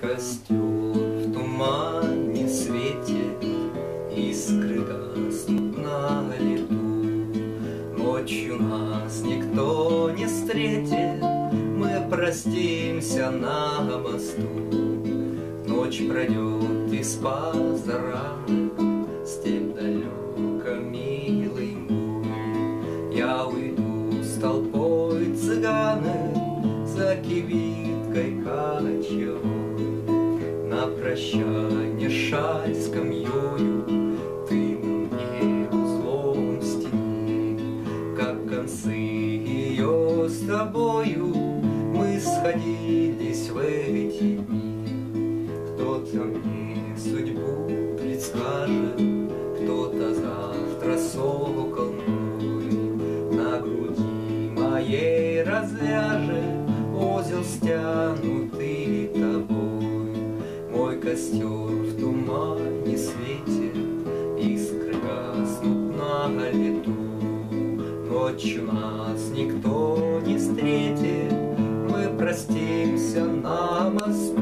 костер в тумане светит, искры гаснут на лету. Ночью нас никто не встретит, мы простимся на мосту. Ночь пройдет и спас зараны, степь далеко, милый мой. Я уйду с толпой цыганы, за кибиткой кочевой. На прощанье шаль скамьёю ты мне узлом стяни. Как концы ее с тобою мы сходились в эти дни. Кто-то мне судьбу предскажет, кто-то завтра сокол мой на груди моей развяжет узел, стянутый тобой. Мой костер в тумане светит, искры гаснут на лету. Ночью нас никто не встретит, мы простимся на мосту.